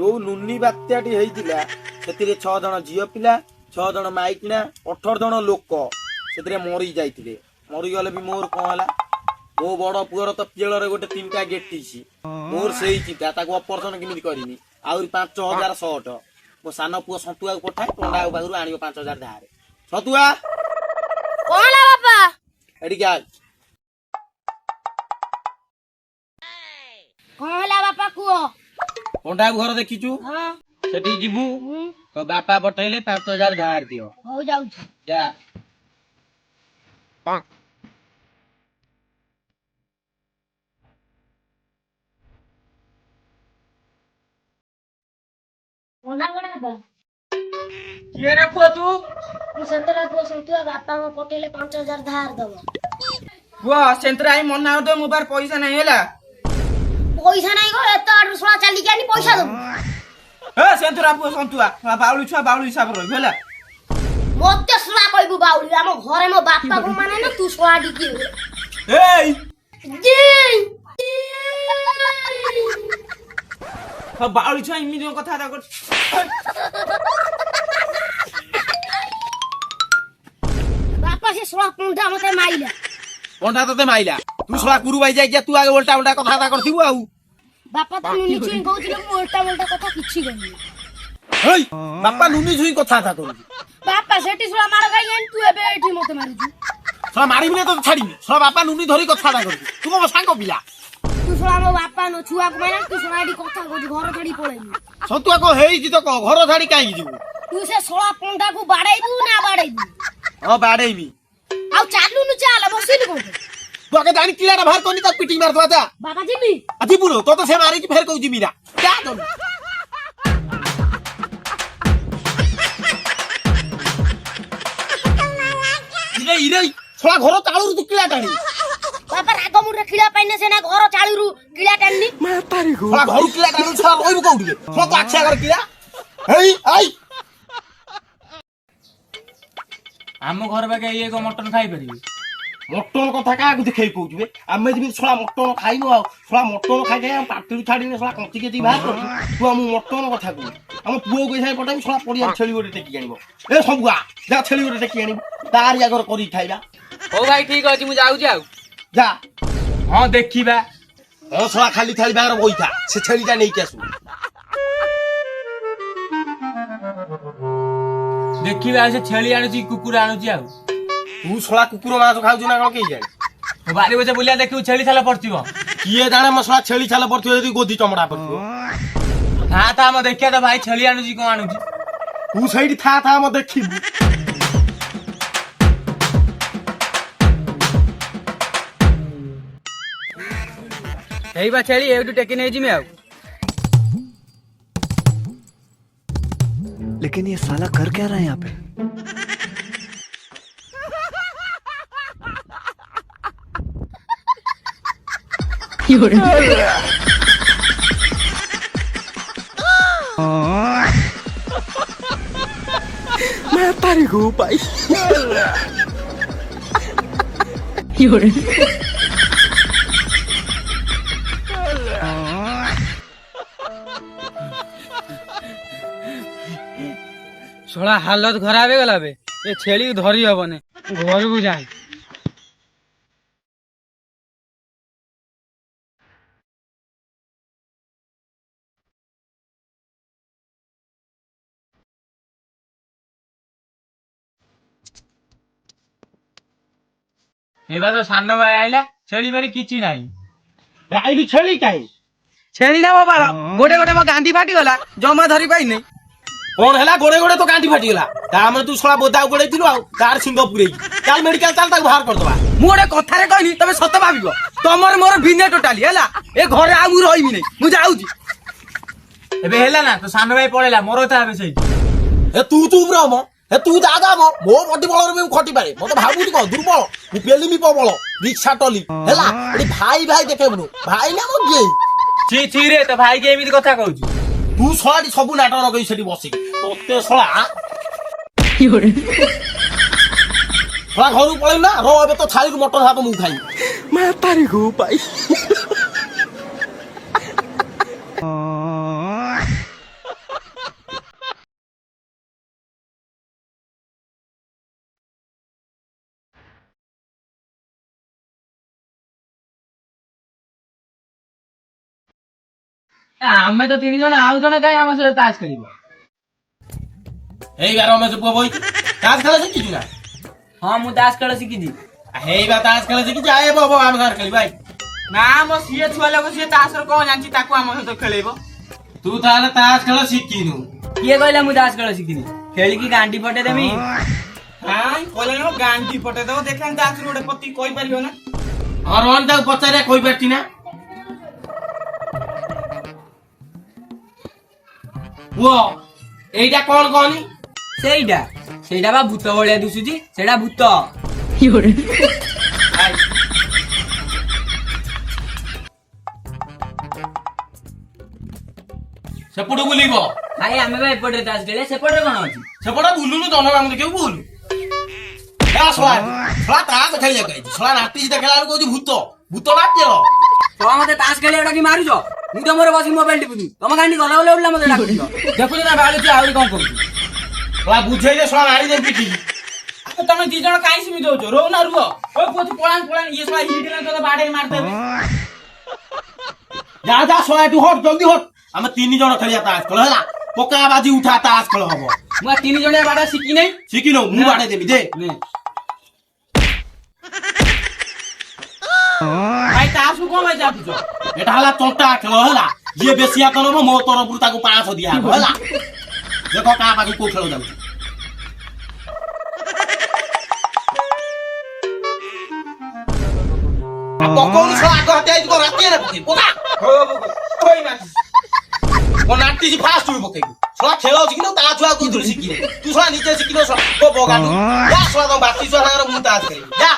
ଯୋଉ ଲୁନି ବାତ୍ୟାଟି ହେଇଥିଲା ସେଥିରେ 6 ଜଣ ଝିଅ ପିଲା 6 ଜଣ ମାଇକିଣା 18 ଜଣ ଲୋକ ସେଥିରେ ମରି ଯାଇଥିଲେ। ମରିଗଲେ ବି ମୋର କଣ ହେଲା? ମୋ ବଡ ପୁଅର ତ ପିଏଳରେ ଗୋଟେ 3ଟା ଗେଟିଛି। ମୋର ସେଇ ଚିନ୍ତା ତାକୁ ଅପରେସନ କେମିତି କରିନି। ଆହୁରି 5000 ସଟ। ମୋ ସାନ ପୁଅ ସନ୍ତୁଆକୁ ପଠାଏ ଟଣ୍ଡା ପାଖରୁ ଆଣିବ 5000 ଧାରେ। ସନ୍ତୁଆ କଣ ହେଲା ବାପା? ଏଠିକି ଆ। କଣ ହେଲା ବାପା କୁହ? ଟଣ୍ଡା ଘର ଦେଖିଛୁ? ହଁ। ସେଠି ଯିବୁ ତ ବାପା ପଠେଇଲେ 5000 ଧାର ଦିଅ। ହଉ ଯାଉଛି। ଯା। କିଏ ରେ ପୁଅ ତୁ? ମୁଁ ସନ୍ତରା ପୁଅ ସନ୍ତୁଆ ବାପାଙ୍କ ପଠେଇଲେ 5000 ଧାର ଦବ। ପୁଅ ସେନ୍ତରା ଆଇ ମନା ହଉ ମୋ ପାଖରେ ପଇସା ନାହିଁ ହେଲା। ପଇସା ନାହିଁ କଣ ଏତେ ଆଡୁ ଶଳା ଚାଲିକି ଆନି ପଇସା ଦବୁ। ଏ ସେନ୍ତରା ପୁଅ ସନ୍ତୁଆ ବାଉଳି ଛୁଆ ବାଉଳି ହିସାବ ରହିବୁ ହେଲା। ମତେ ଶଳା କହିବୁ ବାଉଳି ଆମ ଘରେ ମୋ ବାପାକୁ ମାନେ ନା ତୁ ଶଳା ଟିକେ। ଏଇ ବାଉଳି ଛୁଆ ଏମିତି କଥା କର। ବାପା ସେ ଶଳା ପୁଣ୍ଡା ମତେ ମାଇଲା। ପଣ୍ଡା ତତେ ମାଇଲା ତୁ ଶଳା କୁରୁ ବାଇ ଯାଇକି ତୁ ଆগে ଓଲଟା ଓଲଟା କଥା କରିଥିବୁ ଆଉ। ବାପା ତ ନୁନି ଛୁଇଁ କହୁଥିଲେ ମୁଁ ଓଲଟା ଓଲଟା କଥା କିଛି କହିନି। ହେଇ ବାପା ଲୁନି ଛୁଇଁ କଥା କରୁଛି। ବାପା ସେଠି ଶଳା ମାର ଖାଇ ଆଣି ତୁ ଏବେ ଏଠି ମତେ ମାରୁଛୁ। ଶଳା ମାରିବି ନା ତତେ ଛାଡିବି। ଶଳା ବାପା ଲୁନି ଧରି କଥା କରୁଛି। ତୁ ମୋ ସାଙ୍ଗ ପିଲା। ତୁ ଶଳା ମୋ ବାପା ନ ଛୁଆକୁ ମାନେ ତୁ ଶଳା ଏଠି କଥା କହୁଛୁ ଘର ଛାଡି ପଳେଇବୁ। ସନ୍ତୁଆ କଣ ହେଇଛି ତ କହ ଘର ଛାଡି କାହିଁକି ଯିବୁ? ତୁ ସେ ଶଳା ପଣ୍ଡାକୁ ବାଡେଇବୁ ନା ବାଡେଇବୁ? ହଁ ବାଡେଇବି। ଆଉ ଚାଲୁନୁ ଚାଲ ବସିଲୁ କୋଉଠି? ତୁ ଆଗେ ଜାଣି କିଲାଟା ବାହାର କରିନି ତାକୁ ପିଟିକି ମାରିଦବା ଯା। ବାବା ଯିବି। ଯିବୁନୁ ତତେ ସେ ମାରିକି ଫେର କହୁଛି ମିରା ଯା ଜଲ୍ଦି। ଇରେ ଶଳା ଘର ଚାଳୁରୁ ତୁ କିଳା ଟାଣି। ବାପା ରାଗ ମୁଣ୍ଡରେ କିଳା ପାଇନେ ସେନା ଘର ଚାଳୁରୁ କିଳା ଟାଣିନି। ଶଳା ଘରୁ କିଳା ଟାଣୁ ଶଳା ରହିବୁ କୋଉଠି? ଶଳା ତୁ ଆଖି ଆଗରେ କିଳା। ହେଇ ଆଇ ଆମ ଘର ପାଖେ ଇଏ କଣ ମଟନ ଖାଇପାରିବେ? ମଟନ କଥା କାହାକୁ ଦେଖେଇ କହୁଛୁ ବେ? ଆମେ ଯିବି ଶଳା ମଟନ ଖାଇନୁ ଆଉ ଶଳା ମଟନ ଖାଇଯାଇ ଆମ ପାଟିରୁ ଛାଡିନି ଶଳା କଞ୍ଚି କେଚି ବାହାର କରୁଛୁ। ତୁ ଆମ ମଟନ କଥା କହୁଛୁ। ଆମ ପୁଅକୁ ଏସାଇ ପଠେଇବି ଶଳା ପଡିଆରେ ଛେଳି ଗୋଟେ ଟେକି ଆଣିବ। ଏ ସବୁଆ ଯା ଛେଳି ଗୋଟେ ଟେକି ଆଣିବୁ ତାରି ଆଗରେ କରିକି ଖାଇବା। ହଉ ଭାଇ ଠିକ ଅଛି ମୁଁ ଯାଉଛି ଆଉ। ଯା। ହଁ ଦେଖିବା। ହଁ ଶଳା ଖାଲି ଥାଳି ବାହାର ବଇଥା ସେ ଛେଳିଟା ନେଇକି ଆସୁ। ଦେଖିବା ସେ ଛେଳି ଆଣୁଛି କୁକୁର ଆଣୁଛି ଆଉ। ତୁ ଶଳା କୁକୁର ମାଂସ ଖାଉଛୁ ନା କଣ କେହି ଜାଣି? ବାରି ବଛେ ବୁଲିଆ ଦେଖିବୁ ଛେଳି ଛାଲ ପଡିଥିବ। କିଏ ଜାଣେ ମୋ ଶଳା ଛେଳି ଛାଲ ପଡିଥିବ ଯଦି ଗୋଧି ଚମଡା ପଡିଥିବ। ହଁ ତ ଆମ ଦେଖିବା ତ ଭାଇ ଛେଳି ଆଣୁଛି କଣ ଆଣୁଛି। ତୁ ସେଇଠି ଥା ଆମ ଦେଖିବୁ। ହେଇ ବା ଛେଳି ଏଇଠୁ ଟେକି ନେଇଯିମି ଆଉ। लेकिन ये साला कर क्या रहा है यहाँ पे? मैं तारी को पाई। ଶଳା ହାଲତ ଖରାପ ହେଇଗଲା ବେ ଏ ଛେଳିକୁ ଧରି ହବନି ଘରକୁ ଯାଏ। ଏବା ତ ସାନ ଭାଇ ଆଇଲା ଛେଳି ମାରି କିଛି ନାହିଁ। ଆଇଲୁ ଛେଳି କାହିଁ? ଛେଳି ନା ବାବା ଗୋଟେ ଗୋଟେ ମୋ ଗାଣ୍ଡି ଫାଟିଗଲା ଜମା ଧରି ପାଇନି। କଣ ହେଲା ଗୋଡେ ଗୋଡେ ତ ଗାଣ୍ଠି ଫାଟିଗଲା ତାମାନେ ତୁ ଶଳା ବୋଦା ଗୋଡେଇଥିଲୁ ଆଉ ତାର ସିଂହ ପୁରେଇକି ଚାଲ ମେଡିକାଲ ଚାଲ ତାକୁ ବାହାର କରିଦବା। ମୁଁ ଗୋଟେ କଥାରେ କହିନି ତମେ ସତ ଭାବିବ ତମର ମୋର ଭିନେ ଟୋଟାଲି ହେଲା ଏ ଘରେ ଆଉ ମୁଁ ରହିବି ନାହିଁ ମୁଁ ଯାଉଛି। ଏବେ ହେଲା ନା ତ ସାନ ଭାଇ ପଳେଇଲା ମୋର ତ ଏବେ ସେଇଠି। ଏ ତୁ ଚୁପ ରହ ଏ ତୁ ଦାଦା ମୋ ବଟି ବଳରେ ମୁଁ ଖଟି ପାରେ ମତେ ଭାବୁଛୁ କଣ ଦୁର୍ବଳ ମୁଁ ପେଲିମି ପ୍ରବଳ ରିକ୍ସା ଟଲି ହେଲା ଏଠି ଭାଇ ଭାଇ ଦେଖେଇବୁନୁ ଭାଇ ନା ମୋ କିଏ? ଛି ଛି ରେ ତ ଭାଇକି ଏମିତି କଥା କହୁଛୁ। ତୁ ଶଳାଟି ସବୁ ନାଟକ ଲଗେଇ ସେଠି ବସିକି ତତେ ଶଳା ଶଳା ଘରକୁ ପଳେଇବୁ ନା ର ଏବେ ତ ଥାଳିରୁ ମଟନ ଭାତ ମୁଁ ଖାଇବି। मैं तारी को पाई। ଆମେ ତ 3 ଜଣ ଆଉ ଜଣେ କାଇଁ ଆମ ସହିତ ତାସ ଖେଳିବ? ହେଇ ବା ରମେଶ ପୁଅ ବଇ ତାସ ଖେଳ ଶିଖିଛୁ ନା? ହଁ ମୁଁ ତାସ ଖେଳ ଶିଖିଛି। ହେଇ ବା ତାସ ଖେଳ ଶିଖିଛି ଆଏ ବୋ ଆମ ସାଙ୍ଗରେ ଖେଳିବା ଆଇ। ନା ମୋ ସିଏ ଛୁଆ ଲୋକ ସିଏ ତାସର କଣ ଜାଣିଛି ତାକୁ ଆମ ସହିତ ଖେଳେଇବ। ତୁ ତାହେଲେ ତାସ ଖେଳ ଶିଖିନୁ? କିଏ କହିଲା ମୁଁ ତାସ ଖେଳ ଶିଖିନି? ଖେଳିକି ଗାଣ୍ଡି ପଟେଇ ଦେମି। କାଇଁ କହିଲେ ଗାଣ୍ଡି ପଟେଇ ଦବ ଦେଖାନି ତାସରୁ ଗୋଟେ ପତି କହିପାରିବ ନା? ହଁ ରୋହନ ତାକୁ ପଚାରିବା କହିପାରୁଛି ନା? ପୁଅ ଏଇଟା କଣ କହନି? ସେଇଟା ବା ଭୂତ ଭଳିଆ ଦିଶୁଛି। ସେଇଟା ଭୂତ। ଆଇ। ସେପଟୁ ବୁଲିବ। ଭାଇ ଆମେ ବା ଏପଟରେ ତାସ ଖେଳେ ସେପଟରେ କଣ ଅଛି? ସେପଟେ ବୁଲୁନୁ ଜନଗାମ ଦେଖିବୁ ବୁଲୁ। ଶଳା ତାସ ଖେଳିବାକୁ ଆଇଛି। ଶଳା ନାଟି ଦେଖିଲା ବେଳକୁ କହୁଛି ଭୂତ ଭୂତ ନାଟ୍ୟ। ତମେ ମତେ ତାସ ଖେଳିବା ଡାକି ମାରୁଛ? ମୁଁ ତମର ବସି ମୋବାଇଲ ଟିପୁଛି। ତମ ଗାଣ୍ଡି ଗଲା ଗଲା ଉଠିଲା ମତେ ଡାକୁଛ। ଦେଖୁଛ ନା ବାଳୁଛି ଆହୁରି କଣ କରୁଛି? ଶଳା ବୁଝେଇଲେ ଶଳା ମାରିଦେବି ପିଠିକି। ତମେ 2 ଜଣ କାଇଁ ସିମିତି ହଉଛ? ରୋ ନା ରୁହ। ଓଇ ପୁଅ ତୁ ପଳାନ ଇଏ ଶଳା ହିଟ ହେଲାନି ତତେ ବାଡେଇ ମାରିଦେବେ। ଯା ଶଳା ଏଠୁ ହଟ ଜଲ୍ଦି ହଟ। ଆମେ 3 ଜଣ ଖେଳିବା ତାସ ଖେଳ ହେଲା। ପକା ବାଜି ଉଠା ତାସ ଖେଳ ହବ। ମୁଁ 3 ଜଣିଆ ବାଡା ଶିଖି ନାହିଁ। ଶିଖିନୁ ମୁଁ ବାଡେଇ ଦେବି ଦେ। ଭାଇ ତାସକୁ କଣ ଭାଇ ଚାପୁଛ? ଏଟା ହେଲା ତଣ୍ଟା ଖେଳ ହେଲା। ଯିଏ ବେଶୀ ହାତ ନବ ମୋ ତରଫରୁ ତାକୁ 500 ଦିଆହବ ହେଲା। ଦେଖ କାହା ପାଖକୁ କୋଉ ଖେଳ ଯାଉଛି। ପକଉନୁ ଶଳା ଆଗ ହାତେ ଆଇଛି ରାତିରେ ପକେଇ ପକା। ମୋ ନାଟିଛି ଫାଷ୍ଟ ବି ପକେଇବୁ। ଶଳା ଖେଳ ଶିଖିନୁ ତା ଛୁଆ କହୁଥିଲୁ ଶିଖିନୁ। ତୁ ଶଳା ନିଜେ ଶିଖିନୁ ଶଳା ବଗାନି। ଯା ଶଳା ତମ ବାତି ଛୁଆ ସାଙ୍ଗରେ ମୁଁ ତାସ ଖେଳିବି ଯା।